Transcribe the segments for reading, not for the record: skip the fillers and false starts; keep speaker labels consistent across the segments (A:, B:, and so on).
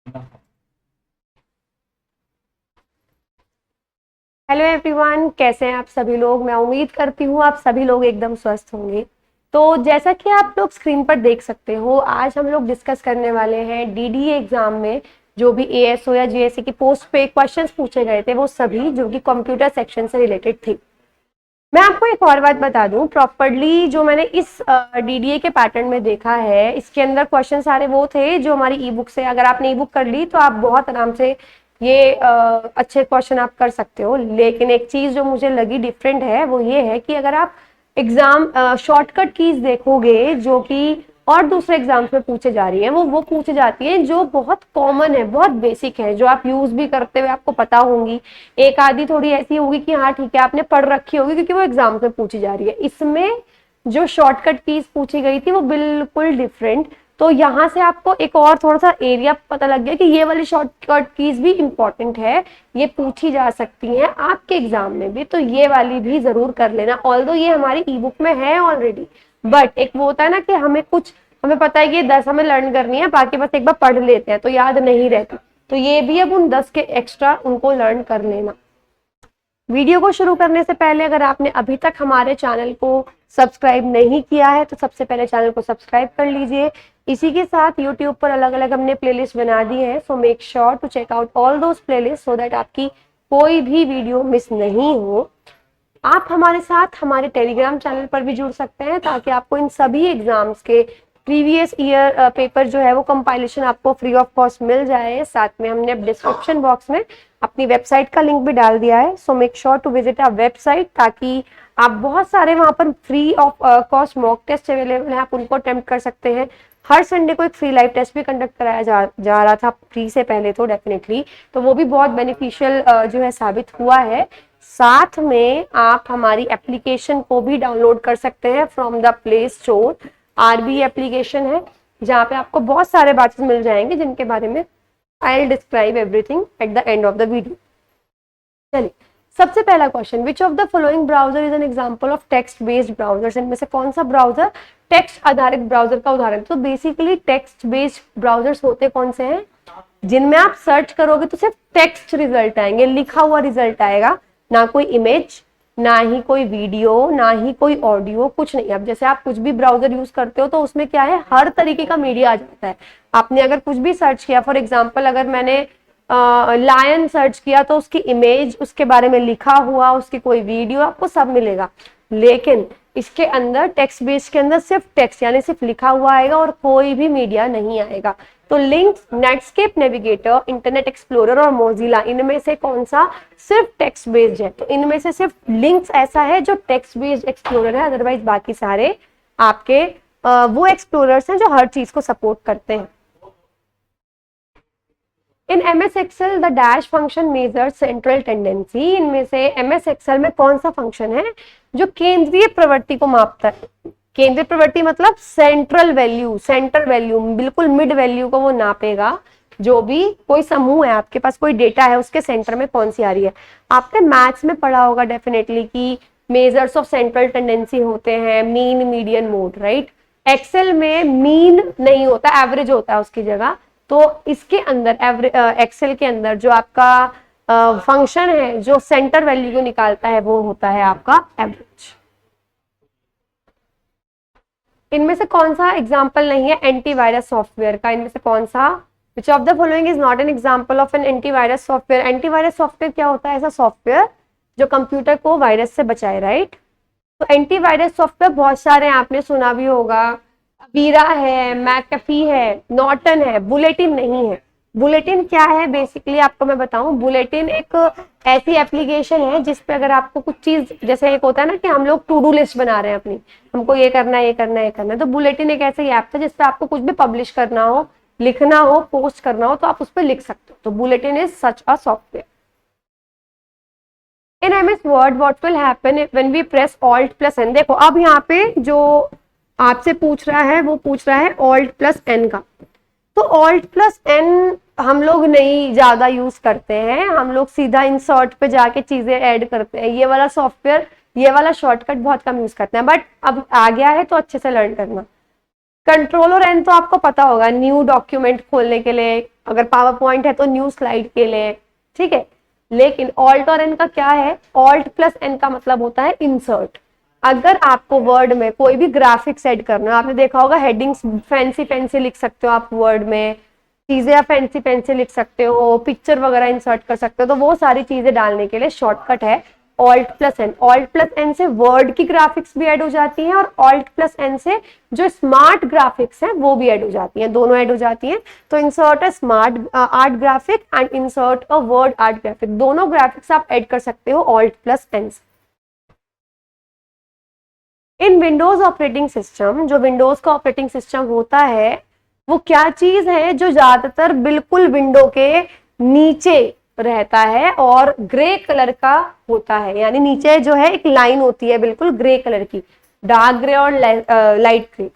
A: Hello everyone, कैसे हैं आप सभी लोग। मैं उम्मीद करती हूँ आप सभी लोग एकदम स्वस्थ होंगे। तो जैसा कि आप लोग स्क्रीन पर देख सकते हो, आज हम लोग डिस्कस करने वाले हैं डीडीए एग्जाम में जो भी एएसओ या जीएससी की पोस्ट पे क्वेश्चंस पूछे गए थे, वो सभी जो कि कंप्यूटर सेक्शन से रिलेटेड थे। मैं आपको एक और बात बता दूं, प्रॉपरली जो मैंने इस डीडीए के पैटर्न में देखा है, इसके अंदर क्वेश्चन सारे वो थे जो हमारी ई बुक से, अगर आपने ई बुक कर ली तो आप बहुत आराम से ये अच्छे क्वेश्चन आप कर सकते हो। लेकिन एक चीज जो मुझे लगी डिफरेंट है वो ये है कि अगर आप एग्जाम शॉर्टकट कीज देखोगे जो कि और दूसरे एग्जाम्स में पूछे जा रही है, वो पूछे जाती है जो बहुत कॉमन है, बहुत बेसिक है, जो आप यूज भी करते हुए आपको पता होंगी। एक आधी थोड़ी ऐसी होगी कि हाँ ठीक है आपने पढ़ रखी होगी क्योंकि वो एग्जाम में पूछी जा रही है। इसमें जो शॉर्टकट कीज पूछी गई थी वो बिल्कुल डिफरेंट। तो यहाँ से आपको एक और थोड़ा सा एरिया पता लग गया कि ये वाली शॉर्टकट कीज भी इंपॉर्टेंट है, ये पूछी जा सकती हैं आपके एग्जाम में भी, तो ये वाली भी जरूर कर लेना। ऑल्दो ये हमारी ई बुक में है ऑलरेडी, बट एक वो होता है ना कि हमें पता है कि 10 हमें लर्न करनी है, बाकी बस एक बार पढ़ लेते हैं तो याद नहीं रहती। तो ये भी अब उन 10 के एक्स्ट्रा उनको लर्न कर लेना। वीडियो को शुरू करने से पहले अगर आपने अभी तक हमारे चैनल को सब्सक्राइब नहीं किया है तो सबसे पहले चैनल को सब्सक्राइब कर लीजिए। इसी के साथ यूट्यूब पर अलग अलग हमने प्लेलिस्ट बना दी है, so make sure to check out all those playlist so that आपकी कोई भी वीडियो मिस नहीं हो। आप हमारे साथ हमारे टेलीग्राम चैनल पर भी जुड़ सकते हैं ताकि आपको इन सभी एग्जाम्स के प्रीवियस ईयर पेपर जो है वो कंपाइलेशन आपको फ्री ऑफ कॉस्ट मिल जाए। साथ में हमने अब डिस्क्रिप्शन बॉक्स में अपनी वेबसाइट का लिंक भी डाल दिया है, so make sure to visit our website ताकि आप बहुत सारे वहां पर free of cost mock test available है, आप उनको अटेम्प्ट कर सकते हैं। हर संडे को एक फ्री लाइव टेस्ट भी कंडक्ट कराया जा रहा था फ्री से पहले, तो डेफिनेटली तो वो भी बहुत बेनिफिशियल जो है साबित हुआ है। साथ में आप हमारी एप्लीकेशन को भी डाउनलोड कर सकते हैं from the Play Store. RB application है जहाँ पे आपको बहुत सारे बैचेस मिल जाएंगे जिनके बारे में I will describe everything at the end of the video. चलिए, सबसे पहला question, which of the following browser is an example of text based browser. इनमें से कौन सा ब्राउजर टेक्स्ट आधारित ब्राउजर का उदाहरण। तो बेसिकली टेक्स्ट बेस्ड ब्राउजर्स होते कौन से हैं, जिनमें आप सर्च करोगे तो सिर्फ टेक्स्ट रिजल्ट आएंगे, लिखा हुआ रिजल्ट आएगा, ना कोई इमेज, ना ही कोई वीडियो, ना ही कोई ऑडियो, कुछ नहीं। अब जैसे आप कुछ भी ब्राउजर यूज करते हो तो उसमें क्या है, हर तरीके का मीडिया आ जाता है। आपने अगर कुछ भी सर्च किया, फॉर एग्जाम्पल अगर मैंने लायन सर्च किया तो उसकी इमेज, उसके बारे में लिखा हुआ, उसकी कोई वीडियो, आपको सब मिलेगा। लेकिन इसके अंदर टेक्स्ट बेस्ड के अंदर सिर्फ टेक्स्ट यानी सिर्फ लिखा हुआ आएगा और कोई भी मीडिया नहीं आएगा। तो links, Netscape navigator, internet explorer और मोजिला, इनमें से कौन सा सिर्फ टेक्स्ट बेस्ड है। तो इनमें से सिर्फ लिंक्स ऐसा है जो टेक्स्ट बेस्ड एक्सप्लोरर है, अदरवाइज बाकी सारे आपके वो एक्सप्लोरर्स हैं जो हर चीज को सपोर्ट करते हैं। In MS Excel the dash function measure central tendency. इनमें से MS Excel में कौन सा फंक्शन है जो केंद्रीय प्रवृत्ति को मापता है। केंद्रीय प्रवृत्ति मतलब सेंट्रल वैल्यू, सेंटर वैल्यू, बिल्कुल मिड वैल्यू को वो नापेगा। जो भी कोई समूह है, आपके पास कोई डेटा है, उसके सेंटर में कौन सी आ रही है। आपने मैथ्स में पढ़ा होगा डेफिनेटली कि मेजर्स ऑफ सेंट्रल टेंडेंसी होते हैं mean, median, mode, right. Excel में मीन नहीं होता, एवरेज होता है उसकी जगह। तो इसके अंदर एक्सेल के अंदर जो आपका फंक्शन है जो सेंटर वैल्यू को निकालता है वो होता है आपका एवरेज। इनमें से कौन सा एग्जाम्पल नहीं है एंटीवायरस सॉफ्टवेयर का। इनमें से कौन सा, which of the following is not an example of an antivirus software. Antivirus software क्या होता है, ऐसा सॉफ्टवेयर जो कंप्यूटर को वायरस से बचाए, राइट। तो एंटीवायरस सॉफ्टवेयर बहुत सारे आपने सुना भी होगा, वीरा है, मैकफी है, नॉर्टन है, बुलेटिन नहीं है। बुलेटिन क्या है, बेसिकली आपको मैं बताऊं, बुलेटिन एक ऐसी एप्लीकेशन है जिसपे अगर आपको कुछ चीज, जैसे एक होता है ना कि हम लोग टू डू लिस्ट बना रहे हैं अपनी, हमको ये करना है, ये करना है, ये करना है, तो बुलेटिन एक ऐसी ऐप था जिसपे आपको कुछ भी पब्लिश करना हो, लिखना हो, पोस्ट करना हो तो आप उस पर लिख सकते हो। तो bulletin is such a software. In MS Word what will happen when we press Alt plus N। देखो अब यहाँ पे जो आपसे पूछ रहा है वो पूछ रहा है Alt plus N का। तो Alt plus N हम लोग नहीं ज्यादा यूज करते हैं, हम लोग सीधा इंसर्ट पे जाके चीजें ऐड करते हैं। ये वाला सॉफ्टवेयर, ये वाला शॉर्टकट बहुत कम यूज करते हैं, बट अब आ गया है तो अच्छे से लर्न करना। कंट्रोल और एन तो आपको पता होगा, न्यू डॉक्यूमेंट खोलने के लिए, अगर पावर पॉइंट है तो न्यू स्लाइड के लिए, ठीक है। लेकिन ऑल्ट और एन का क्या है, ऑल्ट प्लस एन का मतलब होता है इंसर्ट। अगर आपको वर्ड में कोई भी ग्राफिक्स ऐड करना है, आपने देखा होगा हेडिंग्स फैंसी फैंसी लिख सकते हो आप वर्ड में, चीजें आप फैंसी फैंसी लिख सकते हो, पिक्चर वगैरह इंसर्ट कर सकते हो, तो वो सारी चीजें डालने के लिए शॉर्टकट है Alt plus N. Alt plus N से वर्ड की ग्राफिक्स भी ऐड हो जाती हैं और ऑल्ट प्लस एन से जो स्मार्ट ग्राफिक्स हैं वो भी ऐड हो जाती हैं, दोनों ऐड हो जाती हैं। तो insert a smart art graphic and insert a word art graphic, दोनों ग्राफिक्स आप ऐड कर सकते हो ऑल्ट प्लस एन से। इन विंडोज ऑपरेटिंग सिस्टम, जो विंडोज का ऑपरेटिंग सिस्टम होता है वो क्या चीज है, जो ज्यादातर बिल्कुल विंडो के नीचे रहता है और ग्रे कलर का होता है, यानी नीचे जो है एक लाइन होती है बिल्कुल ग्रे कलर की, डार्क ग्रे और लाइट ग्रे।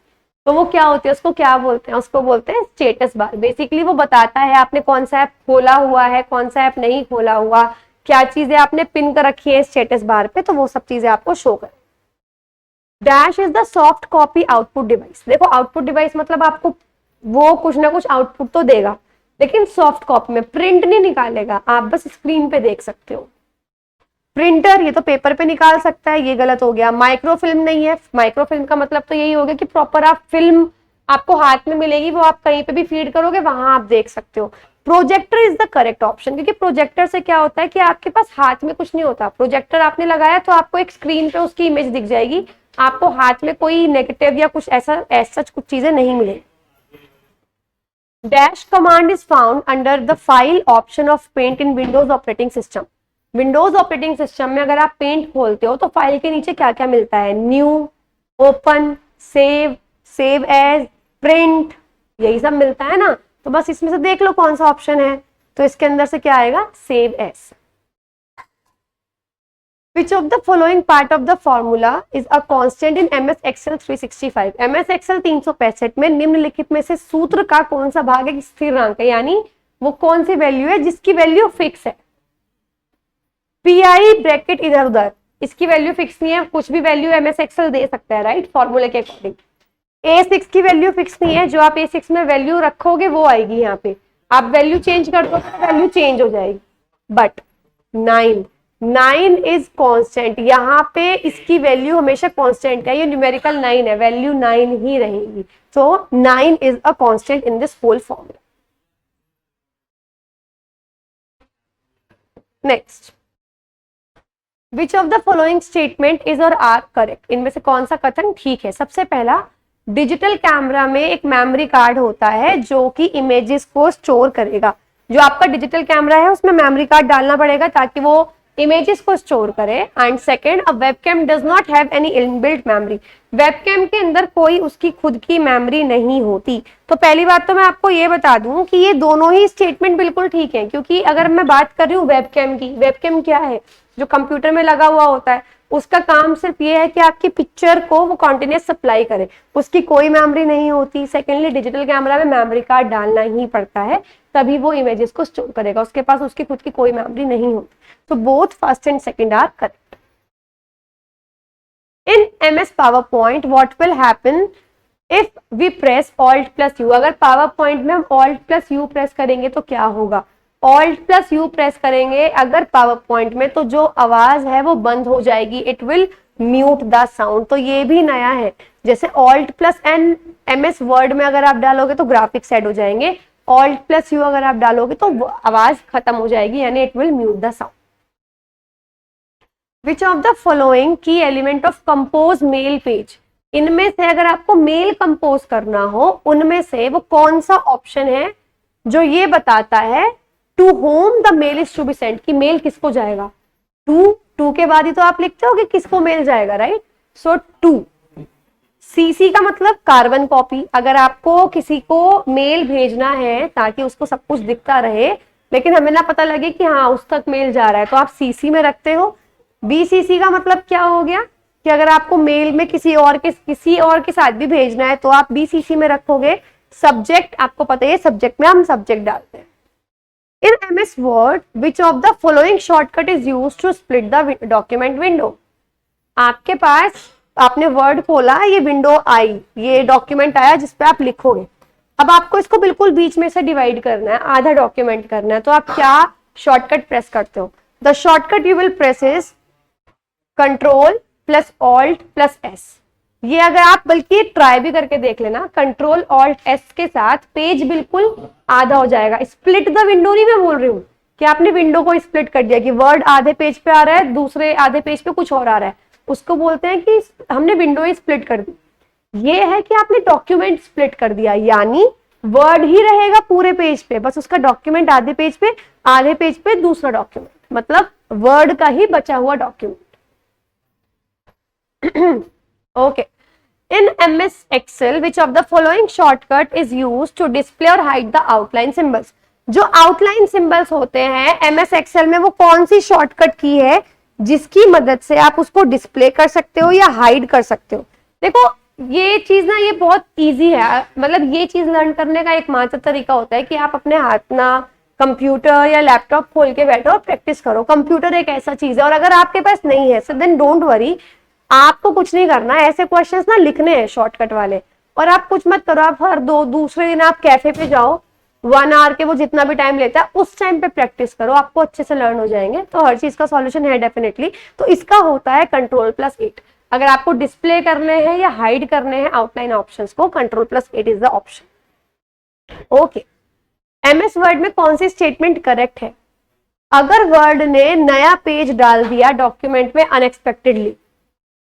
A: तो वो क्या होती है, उसको क्या बोलते हैं, उसको बोलते हैं स्टेटस बार। बेसिकली वो बताता है आपने कौन सा ऐप खोला हुआ है, कौन सा ऐप नहीं खोला हुआ, क्या चीजें आपने पिन कर रखी है स्टेटस बार पे, तो वो सब चीजें आपको शो कर। Dash is the soft copy output device. देखो आउटपुट डिवाइस मतलब आपको वो कुछ ना कुछ आउटपुट तो देगा, लेकिन सॉफ्ट कॉपी में प्रिंट नहीं निकालेगा, आप बस स्क्रीन पे देख सकते हो। प्रिंटर ये तो पेपर पे निकाल सकता है, ये गलत हो गया। माइक्रोफिल्म नहीं है, माइक्रोफिल्म का मतलब तो यही हो गया कि प्रॉपर आप फिल्म आपको हाथ में मिलेगी, वो आप कहीं पे भी फीड करोगे वहां आप देख सकते हो। Projector is the correct option, क्योंकि प्रोजेक्टर से क्या होता है कि आपके पास हाथ में कुछ नहीं होता, प्रोजेक्टर आपने लगाया तो आपको एक स्क्रीन पे उसकी इमेज दिख जाएगी, आपको हाथ में कोई नेगेटिव या कुछ ऐसा सच कुछ चीजें नहीं मिलेगी। Dash command is found under the file option of Paint in Windows operating system. Windows operating system में अगर आप पेंट खोलते हो तो फाइल के नीचे क्या क्या मिलता है, new, open, save, save as, print, यही सब मिलता है ना। तो बस इसमें से देख लो कौन सा ऑप्शन है, तो इसके अंदर से क्या आएगा, save as. Which of the following part of the formula is a constant in MS Excel 365? MS Excel 365 में निम्नलिखित में से सूत्र का कौन सा भाग एक स्थिरांक है, यानी वो कौन सी वैल्यू है जिसकी वैल्यू फिक्स है। पीआई ब्रैकेट इधर उधर, इसकी वैल्यू फिक्स नहीं है, कुछ भी वैल्यू MS Excel दे सकता है, राइट, फॉर्मूले के अकॉर्डिंग। A6 की वैल्यू फिक्स नहीं है, जो आप A6 में वैल्यू रखोगे वो आएगी, यहाँ पे आप वैल्यू चेंज कर दो तो वैल्यू चेंज हो जाएगी। बट 9 इज कांस्टेंट, यहाँ पे इसकी वैल्यू हमेशा कांस्टेंट है, ये न्यूमेरिकल 9 है, वैल्यू 9 ही रहेगी। तो 9 is a constant in this whole formula. Next, which of the following statement is और आर करेक्ट, इनमें से कौन सा कथन ठीक है। सबसे पहला, डिजिटल कैमरा में एक मेमोरी कार्ड होता है जो कि इमेजेस को स्टोर करेगा। जो आपका डिजिटल कैमरा है उसमें मेमोरी कार्ड डालना पड़ेगा ताकि वो इमेजेस को स्टोर करे। And second, a webcam does not have any inbuilt memory, webcam के अंदर कोई उसकी खुद की मेमोरी नहीं होती। तो पहली बात तो मैं आपको ये बता दूं कि ये दोनों ही स्टेटमेंट बिल्कुल ठीक है, क्योंकि अगर मैं बात कर रही हूँ वेबकैम की, वेबकैम क्या है, जो कंप्यूटर में लगा हुआ होता है, उसका काम सिर्फ ये है कि आपकी पिक्चर को वो कॉन्टिन्यूस सप्लाई करे, उसकी कोई मेमोरी नहीं होती। सेकेंडली, डिजिटल कैमरा में मेमोरी कार्ड डालना ही पड़ता है, तभी वो इमेजेस को स्टोर करेगा, उसके पास उसकी खुद की कोई मेमोरी नहीं होती। तो both first and second are correct. In MS PowerPoint what will happen if we press Alt plus U? अगर PowerPoint में हम Alt plus U प्रेस करेंगे तो क्या होगा, Alt plus U प्रेस करेंगे अगर PowerPoint में, तो जो आवाज है वो बंद हो जाएगी, it will mute the sound. तो ये भी नया है, जैसे Alt plus N MS Word में अगर आप डालोगे तो ग्राफिक्स ऐड हो जाएंगे, Alt plus U अगर आप डालोगे तो आवाज खत्म हो जाएगी, यानी it will mute the sound. Which of the following key element of compose mail page, इनमें से अगर आपको मेल कंपोज करना हो उनमें से वो कौन सा ऑप्शन है जो ये बताता है to whom the mail is to be send, कि मेल किसको जाएगा। टू के बाद ही तो आप लिखते हो कि किसको मेल जाएगा, राइट। सो टू, सीसी का मतलब कार्बन कॉपी, अगर आपको किसी को मेल भेजना है ताकि उसको सब कुछ दिखता रहे लेकिन हमें ना पता लगे कि हाँ उस तक मेल जा रहा है, तो आप सीसी में रखते हो। बीसीसी का मतलब क्या हो गया कि अगर आपको मेल में किसी और के साथ भी भेजना है तो आप बीसीसी में रखोगे। सब्जेक्ट आपको पता है, सब्जेक्ट में हम सब्जेक्ट डालते हैं। In MS Word which of the following shortcut is used to split the document window, आपके पास आपने वर्ड खोला, ये विंडो आई, ये डॉक्यूमेंट आया जिसपे आप लिखोगे। अब आपको इसको बिल्कुल बीच में से डिवाइड करना है, आधा डॉक्यूमेंट करना है, तो आप क्या शॉर्टकट प्रेस करते हो? The shortcut you will press is control plus alt plus S. ये अगर आप बल्कि ट्राई भी करके देख लेना, कंट्रोल ऑल्ट एस के साथ पेज बिल्कुल आधा हो जाएगा। स्प्लिट द विंडो नहीं मैं बोल रही हूँ कि आपने विंडो को स्प्लिट कर दिया कि वर्ड आधे पेज पे आ रहा है, दूसरे आधे पेज पे कुछ और आ रहा है, उसको बोलते हैं कि हमने विंडो ही स्प्लिट कर दी। ये है कि आपने डॉक्यूमेंट स्प्लिट कर दिया, यानी वर्ड ही रहेगा पूरे पेज पे, बस उसका डॉक्यूमेंट आधे पेज पे, आधे पेज पे दूसरा डॉक्यूमेंट, मतलब वर्ड का ही बचा हुआ document. Okay, in MS Excel which of the following shortcut is used to display or hide the outline symbols? जो आउटलाइन सिंबल्स होते हैं MS Excel में, वो कौन सी शॉर्टकट की है जिसकी मदद से आप उसको डिस्प्ले कर सकते हो या हाइड कर सकते हो? देखो ये चीज ना, ये बहुत इजी है, मतलब ये चीज लर्न करने का एकमात्र तरीका होता है कि आप अपने हाथ ना कंप्यूटर या लैपटॉप खोल के बैठो और प्रैक्टिस करो। कंप्यूटर एक ऐसा चीज है, और अगर आपके पास नहीं है सो देन डोंट वरी, आपको कुछ नहीं करना, ऐसे क्वेश्चंस ना लिखने हैं शॉर्टकट वाले, और आप कुछ मत करो, आप हर दूसरे दिन आप कैफे पे जाओ, 1 आवर के वो जितना भी टाइम लेता है उस टाइम पे प्रैक्टिस करो, आपको अच्छे से लर्न हो जाएंगे। तो हर चीज का सॉल्यूशन है डेफिनेटली। तो इसका होता है कंट्रोल+8। अगर आपको डिस्प्ले करने हैं या हाइड करने हैं आउटलाइन ऑप्शंस को, कंट्रोल+8 is the option. Okay, MS word में कौन सी स्टेटमेंट करेक्ट है? अगर वर्ड ने नया पेज डाल दिया डॉक्यूमेंट में अनएक्सपेक्टेडली,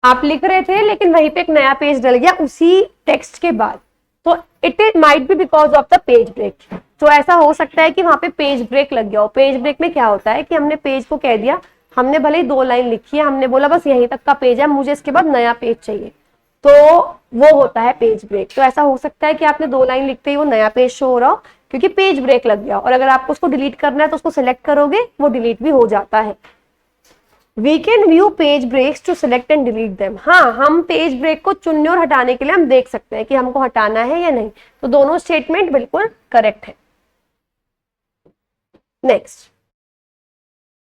A: आप लिख रहे थे लेकिन वहीं पे एक नया पेज डल गया उसी टेक्स्ट के बाद, तो it might be because of the page break. तो ऐसा हो सकता है कि वहां पे पेज ब्रेक लग गया हो। पेज ब्रेक में क्या होता है कि हमने पेज को कह दिया, हमने भले ही 2 लाइन लिखी है, हमने बोला बस यहीं तक का पेज है, मुझे इसके बाद नया पेज चाहिए, तो वो होता है पेज ब्रेक। तो ऐसा हो सकता है कि आपने 2 लाइन लिखते ही वो नया पेज शो हो रहा हो क्योंकि पेज ब्रेक लग गया, और अगर आपको उसको डिलीट करना है तो उसको सिलेक्ट करोगे, वो डिलीट भी हो जाता है। We can view page breaks to select and delete them. हाँ, हम पेज ब्रेक को चुनने और हटाने के लिए हम देख सकते हैं कि हमको हटाना है या नहीं। तो दोनों स्टेटमेंट बिल्कुल करेक्ट है। Next,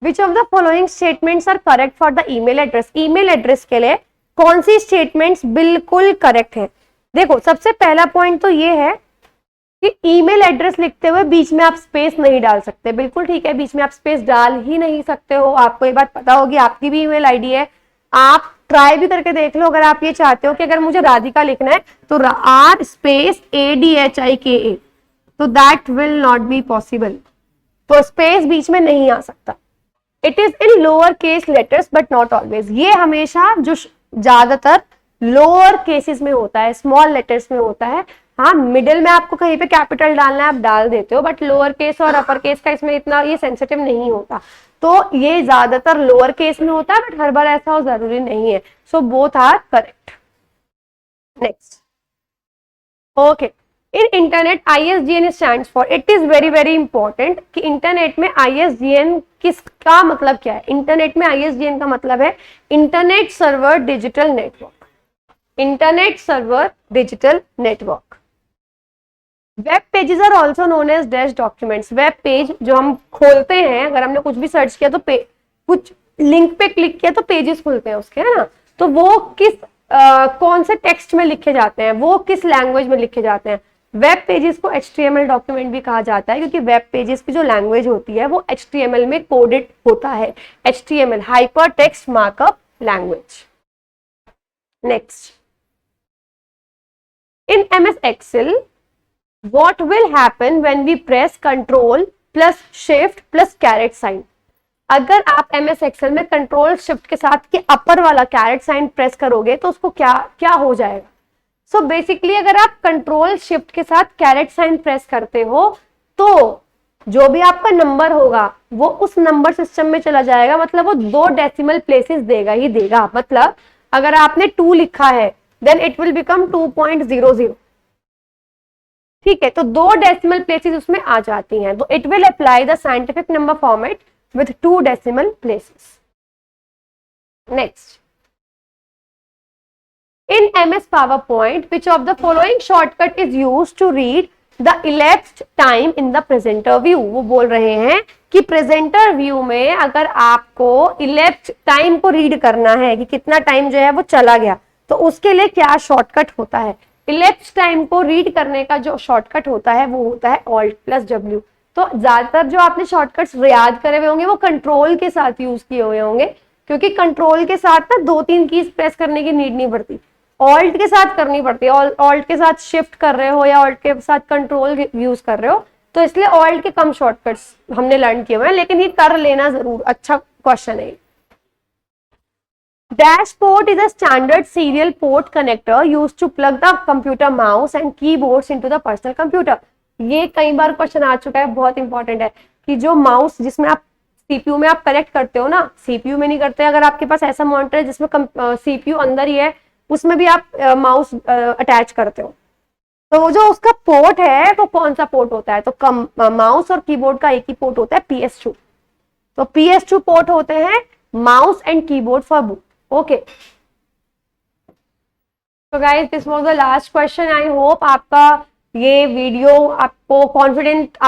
A: which of the following statements are correct for the email address? Email address के लिए कौन सी स्टेटमेंट्स बिल्कुल करेक्ट है? देखो, सबसे पहला पॉइंट तो ये है कि ईमेल एड्रेस लिखते हुए बीच में आप स्पेस नहीं डाल सकते। बिल्कुल ठीक है, बीच में आप स्पेस डाल ही नहीं सकते हो। आपको ये बात पता होगी, आपकी भी ईमेल आईडी है, आप ट्राई भी करके देख लो। अगर आप ये चाहते हो कि अगर मुझे राधिका लिखना है तो R स्पेस ADHIKA, तो that will not be possible. तो स्पेस बीच में नहीं आ सकता। It is in lower case letters but not always. ये हमेशा जो ज्यादातर लोअर केसेस में होता है, स्मॉल लेटर्स में होता है। हाँ, मिडिल में आपको कहीं पे कैपिटल डालना है, आप डाल देते हो, बट लोअर केस और अपर केस का इसमें इतना ये सेंसिटिव नहीं होता। तो ये ज्यादातर लोअर केस में होता है, बट हर बार ऐसा हो जरूरी नहीं है। So both are correct. Next, okay, in internet ISDN stands for, it is very very important कि इंटरनेट में ISDN किसका मतलब क्या है? इंटरनेट में ISDN का मतलब है internet server digital network. Internet server digital network. Web pages are also known as dash documents. Web page जो हम खोलते हैं, अगर हमने कुछ भी सर्च किया तो कुछ लिंक पे क्लिक किया तो पेजेस खुलते हैं उसके, है ना? तो वो किस कौन से टेक्स्ट में लिखे जाते हैं, वो किस लैंग्वेज में लिखे जाते हैं? वेब पेजेस को HTML डॉक्यूमेंट भी कहा जाता है क्योंकि वेब पेजेस की जो लैंग्वेज होती है वो HTML में कोडेड होता है। HTML, hyper text markup language. Next, in MS Excel, what will happen when we press Control plus Shift plus caret sign? अगर आप MS Excel में Control Shift के साथ के अपर वाला caret sign प्रेस करोगे तो उसको क्या हो जाएगा? So basically अगर आप Control Shift के साथ caret sign प्रेस करते हो तो जो भी आपका नंबर होगा वो उस नंबर सिस्टम में चला जाएगा, मतलब वो 2 डेसिमल प्लेसेस देगा ही देगा। मतलब अगर आपने 2 लिखा है then it will become 2.00। ठीक है, तो 2 डेसिमल प्लेसेस उसमें आ जाती हैं, तो it will apply the scientific number format with 2 decimal places। Next, in MS PowerPoint, which of the following shortcut is used to read the elapsed time in the presenter view? वो बोल रहे हैं कि presenter view में अगर आपको elapsed time को read करना है कि कितना टाइम जो है वो चला गया, तो उसके लिए क्या शॉर्टकट होता है? इलिप्स टाइम को रीड करने का जो शॉर्टकट होता है वो होता है Alt+W। तो ज्यादातर जो आपने शॉर्टकट्स याद करे हुए होंगे वो कंट्रोल के साथ यूज किए हुए होंगे, क्योंकि कंट्रोल के साथ ना 2-3 कीज प्रेस करने की नीड नहीं पड़ती, ऑल्ट के साथ करनी पड़ती है। ऑल्ट के साथ शिफ्ट कर रहे हो या ऑल्ट के साथ कंट्रोल यूज कर रहे हो, तो इसलिए ऑल्ट के कम शॉर्टकट्स हमने लर्न किए हुए हैं, लेकिन ये कर लेना जरूर, अच्छा क्वेश्चन है। Dash port is a standard serial port connector used to plug the computer mouse and keyboards into the personal computer। ये कई बार क्वेश्चन आ चुका है, बहुत इंपॉर्टेंट है कि जो माउस जिसमें आप सीपीयू में आप कनेक्ट करते हो ना, सीपीयू में नहीं करते, अगर आपके पास ऐसा मॉनिटर है जिसमें सीपीयू अंदर ही है, उसमें भी आप माउस अटैच करते हो, तो वो जो उसका पोर्ट है वो कौन सा पोर्ट होता है? तो माउस और कीबोर्ड का एक ही पोर्ट होता है, PS2। तो PS2 पोर्ट होते हैं mouse and keyboard for boot. Okay, तो guys this was the last question. I hope आपका ये वीडियो आपको कॉन्फिडेंट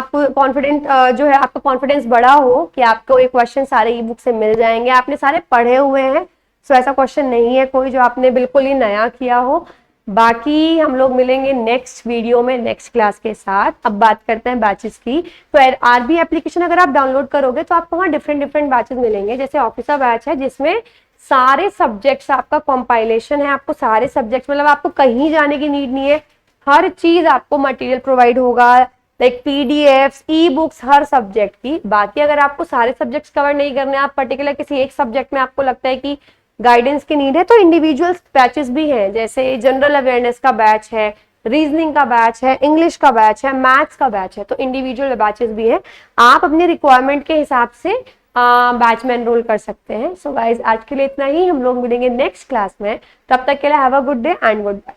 A: जो है आपका कॉन्फिडेंस बढ़ा हो कि आपको ये क्वेश्चन सारे ई बुक से मिल जाएंगे, आपने सारे पढ़े हुए हैं। सो ऐसा क्वेश्चन नहीं है कोई जो आपने बिल्कुल ही नया किया हो। बाकी हम लोग मिलेंगे नेक्स्ट वीडियो में नेक्स्ट क्लास के साथ। अब बात करते हैं बैचेस की। तो आरबी एप्लीकेशन अगर आप डाउनलोड करोगे तो आपको वहाँ डिफरेंट बैचेस मिलेंगे, जैसे ऑफिसर बैच है जिसमें सारे सब्जेक्ट्स आपका कंपाइलेशन है, आपको सारे सब्जेक्ट्स मतलब आपको कहीं जाने की नीड नहीं है, हर चीज आपको मटेरियल प्रोवाइड होगा, लाइक पीडीएफ्स, ई बुक्स हर सब्जेक्ट की। बाकी अगर आपको सारे सब्जेक्ट्स कवर नहीं करने, आप पर्टिकुलर किसी एक सब्जेक्ट में आपको लगता है कि गाइडेंस की नीड है, तो इंडिविजुअल बैचेस भी हैं, जैसे जनरल अवेयरनेस का बैच है, रीजनिंग का बैच है, इंग्लिश का बैच है, मैथ्स का बैच है, तो इंडिविजुअल बैचेस भी है। आप अपनी रिक्वायरमेंट के हिसाब से बैच में एनरोल कर सकते हैं। सो गाइज आज के लिए इतना ही, हम लोग मिलेंगे नेक्स्ट क्लास में, तब तक के लिए have a good day and good bye.